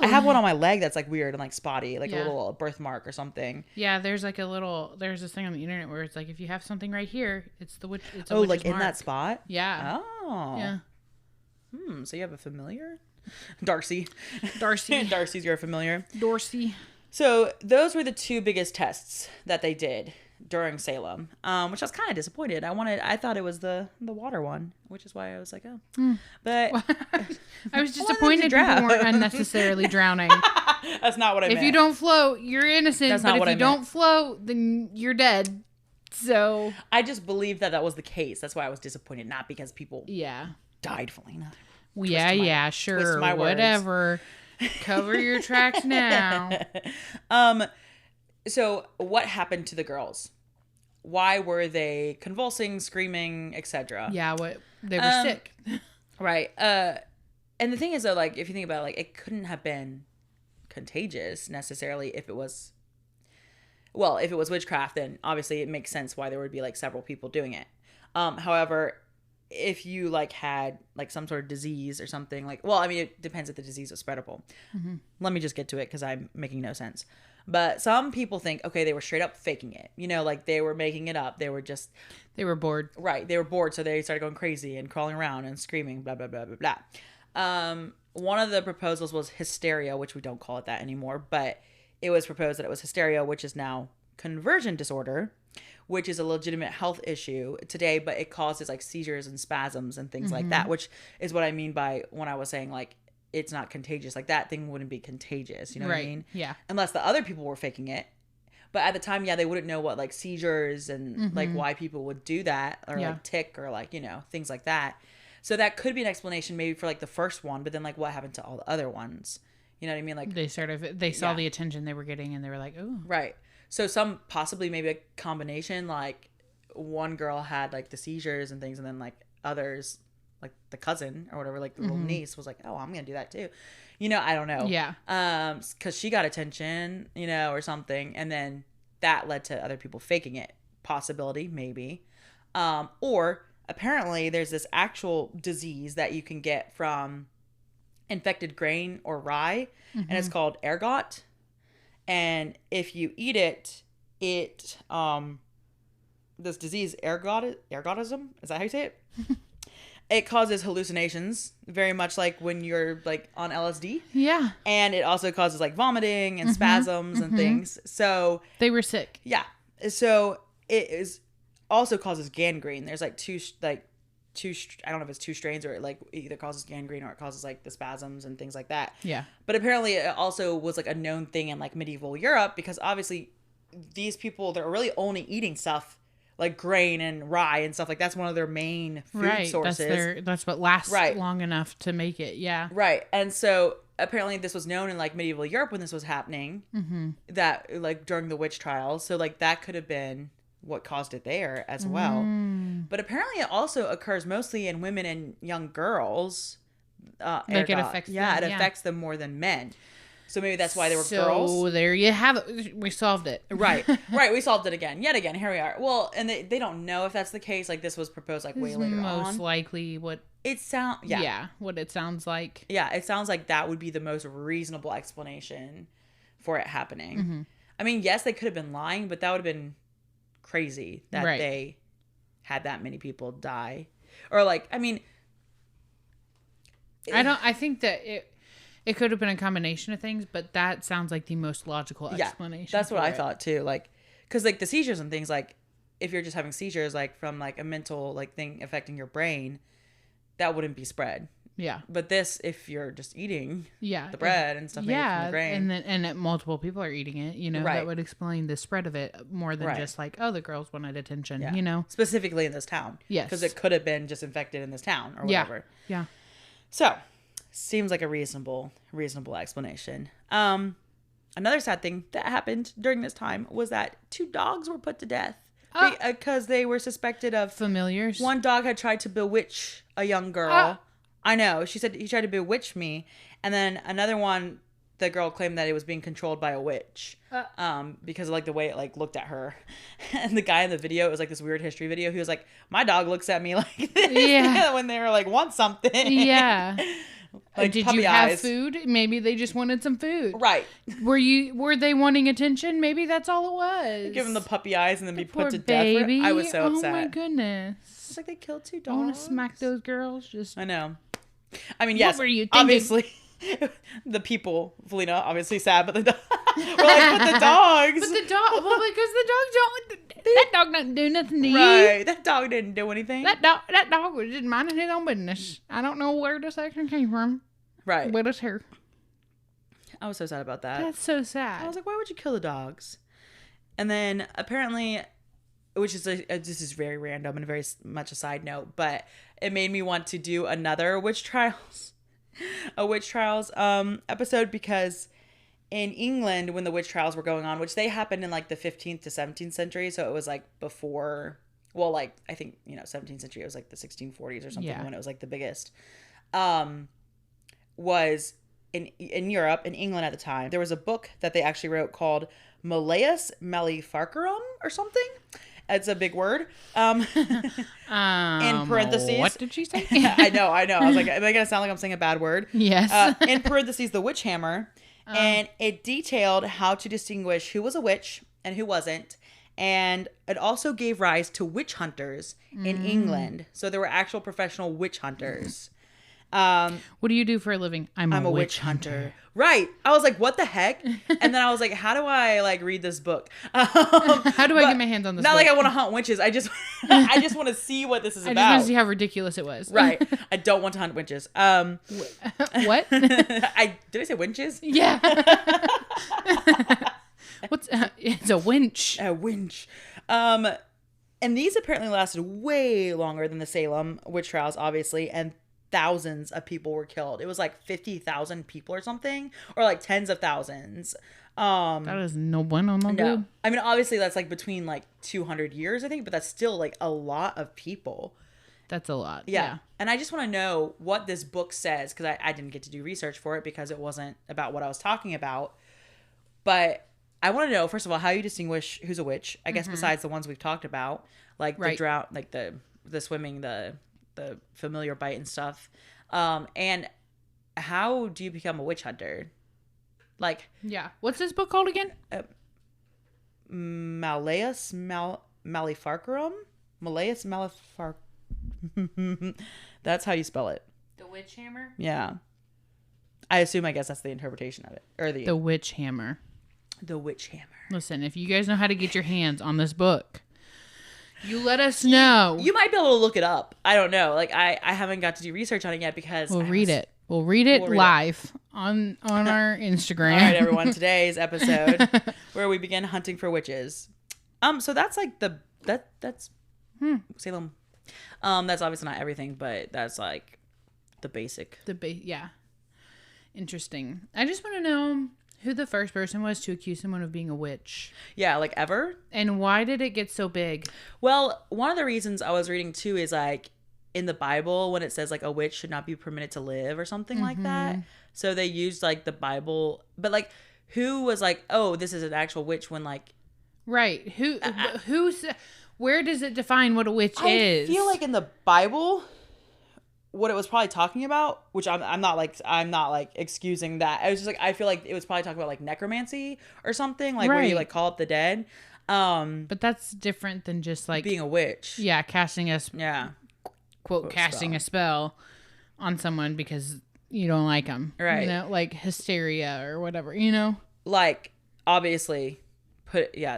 have one on my leg that's like weird and like spotty, like a little birthmark or something. Yeah, there's this thing on the internet where it's like if you have something right here, it's the witch. It's a like witch's in mark. that spot. Yeah. Oh. Yeah. So you have a familiar, Darcy. Darcy's your familiar. Dorsey. So those were the two biggest tests that they did during Salem, which I was kind of disappointed. I thought it was the water one, which is why I was like, oh. But I was disappointed people weren't unnecessarily drowning. That's not what I meant. If you don't float, you're innocent. That's but not if what I you meant. don't float, then you're dead. So I just believed that was the case. That's why I was disappointed, not because people died, Felina. Yeah, sure, whatever. Cover your tracks now. So what happened to the girls? Why were they convulsing, screaming, etc.? Yeah, they were sick. Right. And the thing is though, like if you think about it, like it couldn't have been contagious necessarily if it was witchcraft, then obviously it makes sense why there would be like several people doing it. However, if you like had like some sort of disease or something, like, well, I mean, it depends if the disease was spreadable. Let me just get to it because I'm making no sense. But some people think, okay, they were straight up faking it. You know, like they were making it up. They were bored. Right. They were bored. So they started going crazy and crawling around and screaming, blah, blah, blah, blah, blah. One of the proposals was hysteria, which we don't call it that anymore. But it was proposed that it was hysteria, which is now conversion disorder, which is a legitimate health issue today, but it causes like seizures and spasms and things like that, which is what I mean by when I was saying like it's not contagious. Like that thing wouldn't be contagious. You know what I mean? Yeah. Unless the other people were faking it. But at the time, yeah, they wouldn't know what like seizures and like why people would do that or like tick or like, you know, things like that. So that could be an explanation maybe for like the first one, but then like what happened to all the other ones? You know what I mean? Like they saw the attention they were getting and they were like, oh. Right. So some possibly maybe a combination, like one girl had like the seizures and things and then like others, like the cousin or whatever, like the little niece was like, oh, I'm going to do that too. You know, I don't know. Yeah. 'Cause she got attention, you know, or something. And then that led to other people faking it. Possibility, maybe. Or apparently there's this actual disease that you can get from infected grain or rye, and it's called ergot. And if you eat it, this disease, ergotism, is that how you say it? It causes hallucinations, very much like when you're like on LSD. Yeah. And it also causes like vomiting and spasms and things. So they were sick. Yeah. So it also causes gangrene. There's like two, I don't know if it's two strains or it like either causes gangrene or it causes like the spasms and things like that. Yeah. But apparently it also was like a known thing in like medieval Europe because obviously these people, they're really only eating stuff like grain and rye and stuff like that's one of their main food sources. That's what lasts long enough to make it. Yeah. Right. And so apparently this was known in like medieval Europe when this was happening, that like during the witch trials. So like that could have been what caused it there as well. But apparently it also occurs mostly in women and young girls. Like it affects them. It affects them more than men. So maybe that's why they were girls. So there you have it. We solved it. Right. We solved it again. Yet again, here we are. Well, and they don't know if that's the case. Like this was proposed like way later on. Most likely what it sounds. Yeah, what it sounds like. Yeah, it sounds like that would be the most reasonable explanation for it happening. I mean, yes, they could have been lying, but that would have been crazy that they had that many people die. Or like, I mean, I think that it could have been a combination of things, but that sounds like the most logical explanation. That's what I thought too. Like, cause like the seizures and things, like if you're just having seizures, like from like a mental like thing affecting your brain, that wouldn't be spread. Yeah. But this, if you're just eating the bread and stuff made from the grain. And multiple people are eating it, you know, that would explain the spread of it more than just like, oh, the girls wanted attention, you know. Specifically in this town. Yes. Because it could have been just infected in this town or whatever. Yeah. So, seems like a reasonable explanation. Another sad thing that happened during this time was that 2 dogs were put to death because they were suspected of familiars. One dog had tried to bewitch a young girl. I know. She said he tried to bewitch me. And then another one, the girl claimed that it was being controlled by a witch. Because of like the way it like looked at her. And the guy in the video, it was like this weird history video. He was like, my dog looks at me like this. Yeah. When they were like, want something. Yeah. Like did you have food? Maybe they just wanted some food. Right. Were they wanting attention? Maybe that's all it was. Give them the puppy eyes and then be put to baby. death. I was so upset. Oh my goodness. It's like they killed 2 dogs. I want to smack those girls. I know. I mean, yes. What were you thinking? Obviously, the people, Felina, obviously sad, but the dog. We're like, but the dogs. But the dog. Well, because the dog don't. That dog doesn't do nothing to you. Right. That dog didn't do anything. That dog was just minding his own business. I don't know where this action came from. Right. But it's here. I was so sad about that. That's so sad. I was like, why would you kill the dogs? And then apparently, which is this is very random and very much a side note, but it made me want to do another witch trials episode because in England, when the witch trials were going on, which they happened in like the 15th to 17th century, so it was like before, well, like I think 17th century, it was like the 1640s or something when it was like the biggest. Was in Europe, in England at the time, there was a book that they actually wrote called Malleus Maleficarum or something. It's a big word. In parentheses. What did she say? I know. I was like, am I going to sound like I'm saying a bad word? Yes. In parentheses, the witch hammer. And it detailed how to distinguish who was a witch and who wasn't. And it also gave rise to witch hunters in England. So there were actual professional witch hunters. What do you do for a living? I'm a witch hunter. Right. I was like, what the heck? And then I was like, how do I like read this book? How do I get my hands on this not book? Like I want to hunt witches. I just want to see what this is about. I just want to see how ridiculous it was. Right. I don't want to hunt witches. What? Did I say winches? Yeah. It's a winch. A winch. And these apparently lasted way longer than the Salem witch trials, obviously, and thousands of people were killed. It was like 50,000 people or something, or like tens of thousands. That is no bueno, no No. good. I mean, obviously that's like between like 200 years, I think, but that's still like a lot of people. That's a lot. Yeah. And I just want to know what this book says, because I didn't get to do research for it because it wasn't about what I was talking about. But I want to know, first of all, how you distinguish who's a witch, I guess, besides the ones we've talked about, like the drought, like the swimming, the familiar bite and stuff. And how do you become a witch hunter? Like, yeah. What's this book called again? Malleus Maleficarum? Malleus Maleficarum. That's how you spell it. The Witch Hammer? Yeah. I guess that's the interpretation of it. Or the Witch Hammer. The Witch Hammer. Listen, if you guys know how to get your hands on this book, you let us know. You might be able to look it up. I don't know. Like, I haven't got to do research on it yet because We'll read it live on our Instagram. All right, everyone. Today's episode where we begin hunting for witches. So that's like that's Salem. That's obviously not everything, but that's like the basic. Yeah. Interesting. I just want to know who the first person was to accuse someone of being a witch. Yeah, like ever. And why did it get so big? Well, one of the reasons I was reading too is like in the Bible when it says like a witch should not be permitted to live or something like that. So they used like the Bible, but like who was like, oh, this is an actual witch when like. Right. Who's, where does it define what a witch is? I feel like in the Bible, what it was probably talking about, which I'm not like excusing that. I was just like, I feel like it was probably talking about like necromancy or something, like where you like call up the dead. But that's different than just like being a witch. Yeah, casting a quote casting spell. a spell on someone because you don't like them, right? You know, like hysteria or whatever. You know, like obviously, I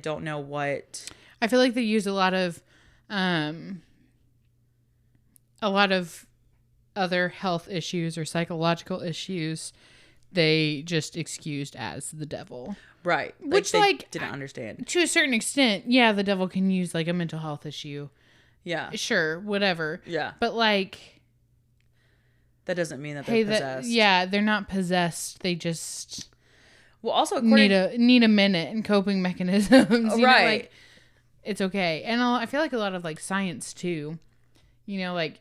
don't know what. I feel like they use a lot of other health issues or psychological issues. They just excused as the devil. Right. Which they like didn't understand. To a certain extent, yeah, the devil can use like a mental health issue. Yeah. Sure, whatever. Yeah. But like that doesn't mean that they're possessed. They're not possessed. They just also need a minute and coping mechanisms. You right. know, like it's okay. And I feel like a lot of like science too. You know, like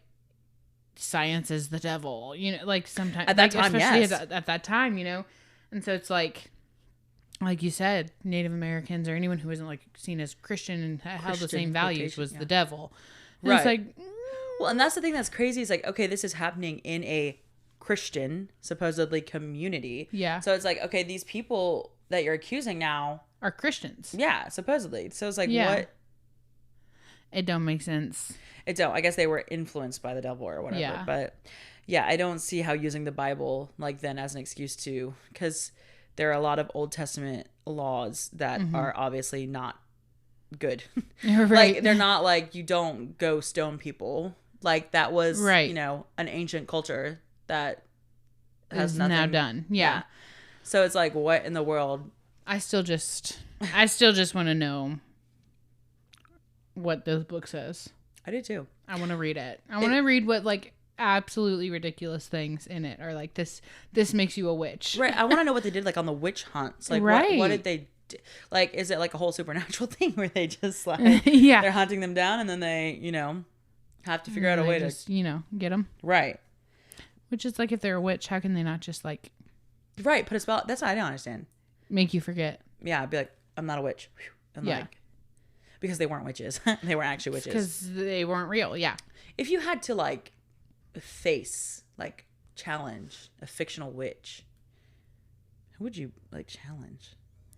science is the devil. You know, like sometimes at that time, especially yes. at that time, you know. And so it's like you said, Native Americans or anyone who wasn't like seen as Christian and held the same values was the devil. And right. It's like, well, and that's the thing that's crazy is like, okay, this is happening in a Christian supposedly community. Yeah. So it's like, okay, these people that you're accusing now are Christians. Yeah, supposedly. So it's like, what? It don't make sense. It don't. I guess they were influenced by the devil or whatever. Yeah. But yeah, I don't see how using the Bible like then as an excuse to, because there are a lot of Old Testament laws that are obviously not good. Right. Like they're not like you don't go stone people. Like that was you know, an ancient culture that has nothing now done. Yeah. So it's like, what in the world? I still just want to know what this book says. I do too. I want to read it. I want to read what like absolutely ridiculous things in it are like this makes you a witch. Right. I want to know what they did like on the witch hunts. Like what did they do? Like, is it like a whole supernatural thing where they just like they're hunting them down and then they, you know, have to figure out a way to, you know, get them. Right. Which is like if they're a witch, how can they not just like put a spell? That's what I don't understand. Make you forget. Yeah, I'd be like, I'm not a witch. And like, because they weren't witches. They weren't actually witches. Because they weren't real. Yeah. If you had to like face, like challenge a fictional witch, Who would you like challenge?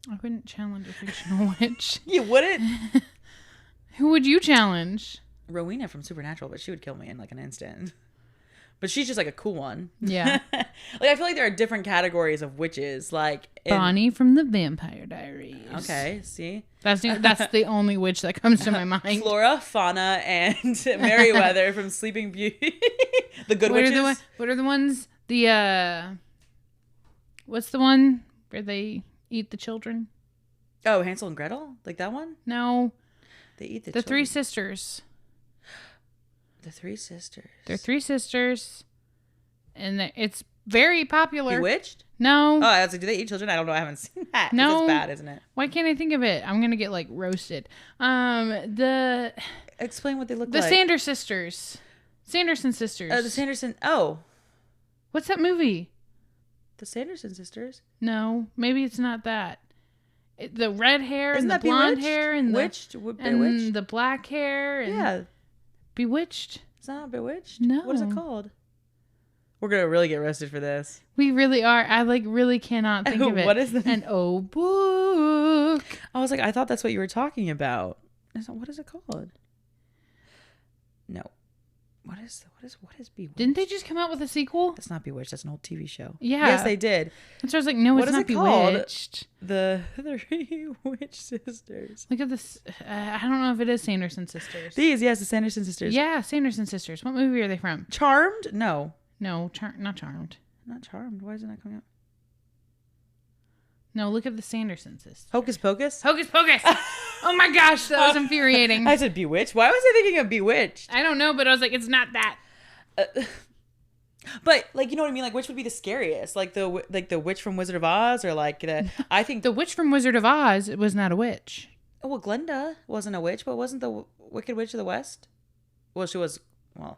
I wouldn't challenge a fictional witch. You wouldn't? Who would you challenge? Rowena from Supernatural, but she would kill me in like an instant. But she's just like a cool one. Yeah. Like I feel like there are different categories of witches. Like Bonnie from the Vampire Diaries. Okay, see? That's the only witch that comes to my mind. Flora, Fauna, and Merryweather from Sleeping Beauty. The good witches. What are the ones? What's the one where they eat the children? Oh, Hansel and Gretel? Like that one? No. They eat the The children. Three Sisters. The Three Sisters. They're 3 sisters. And it's very popular. Bewitched? No. Oh, I was like, do they eat children? I don't know. I haven't seen that. No. It's bad, isn't it? Why can't I think of it? I'm going to get like roasted. Explain what they look The like. Sanders sisters. Sanderson sisters. Oh, the Sanderson. Oh. What's that movie? The Sanderson sisters. No, maybe it's not that. The red hair Isn't and the that blonde Bewitched? hair and Bewitched? and the black hair and Yeah. Bewitched. It's not Bewitched? No. What is it called? We're going to really get roasted for this. We really are. I like really cannot think of it. What is the... An old book. I was like, I thought that's what you were talking about. What is it called? No. What is Bewitched? Didn't they just come out with a sequel? That's not Bewitched. That's an old TV show. Yeah. Yes, they did. And so I was like, no, What it's is not it called? Bewitched. The Three Witch Sisters. Look at this. I don't know if it is Sanderson sisters. Yes, the Sanderson sisters. Yeah, Sanderson sisters. What movie are they from? Charmed? No. No, not Charmed. Not Charmed. Why is it not coming up? No, look at the Sanderson sisters. Hocus Pocus? Hocus Pocus. Oh my gosh, that was infuriating. I said Bewitched. Why was I thinking of Bewitched? I don't know, but I was like, it's not that. But like, you know what I mean? Like, which would be the scariest? Like the witch from Wizard of Oz, or like I think The witch from Wizard of Oz was not a witch. Oh, well, Glenda wasn't a witch, but wasn't the Wicked Witch of the West? Well, she was. Well,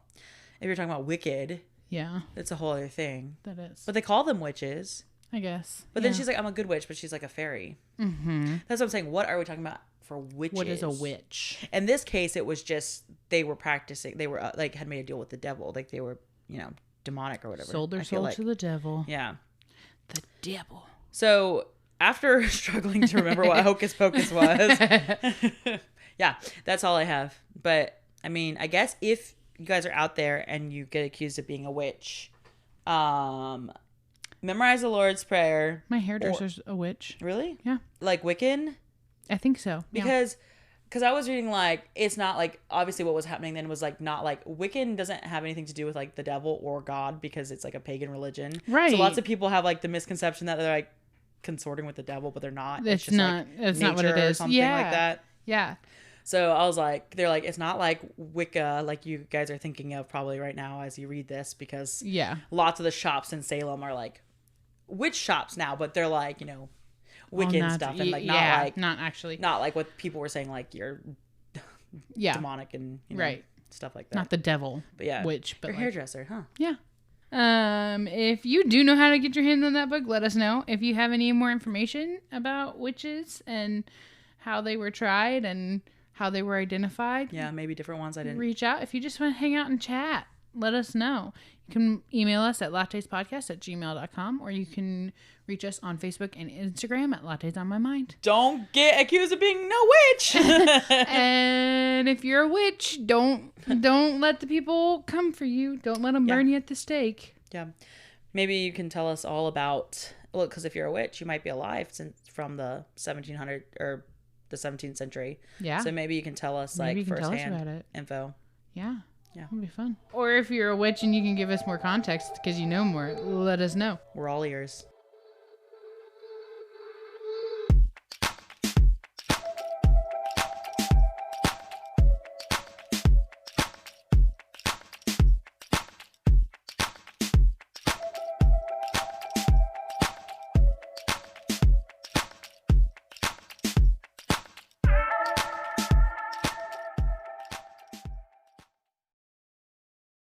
if you're talking about Wicked, Yeah, it's a whole other thing. that is. But they call them witches. I guess. But then she's like, I'm a good witch, but she's like a fairy. Mm-hmm. That's what I'm saying. What are we talking about for witches? What is a witch? In this case, it was just they were practicing. They were like had made a deal with the devil. Like they were, demonic or whatever. Sold their soul to the devil. Yeah. The devil. So after struggling to remember what Hocus Pocus was, yeah, that's all I have. But I mean, I guess if you guys are out there and you get accused of being a witch, memorize the Lord's Prayer. My hairdresser's a witch. Really? Yeah. Like Wiccan? I think so. Because I was reading like it's not like obviously what was happening then was like not like Wiccan doesn't have anything to do with like the devil or God because it's like a pagan religion. Right. So lots of people have like the misconception that they're like consorting with the devil, but they're not. It's just not. Like it's not what it nature or is. something Yeah. like that. Yeah. So I was like, they're like, it's not like Wicca like you guys are thinking of probably right now as you read this because Yeah. lots of the shops in Salem are like witch shops now, but they're like Wiccan stuff and like not actually not like what people were saying like you're demonic and right stuff like that. not the devil, but yeah, witch, but your hairdresser, huh? Yeah. If you do know how to get your hands on that book, let us know. If you have any more information about witches and how they were tried and how they were identified, Yeah, maybe different ones I didn't. reach out. If you just want to hang out and chat, let us know. You can email us at lattespodcast@gmail.com, or you can reach us on Facebook and Instagram at Lattes on My Mind. Don't get accused of being no witch. And if you're a witch, don't let the people come for you. Don't let them burn you at the stake. Yeah, maybe you can tell us all about. Well, because if you're a witch, you might be alive since from the 1700 or the 17th century. Yeah. So maybe you can tell us Maybe like you can tell us firsthand about it. info. Yeah. Yeah. It'll be fun. Or if you're a witch and you can give us more context because you know more, let us know. We're all ears.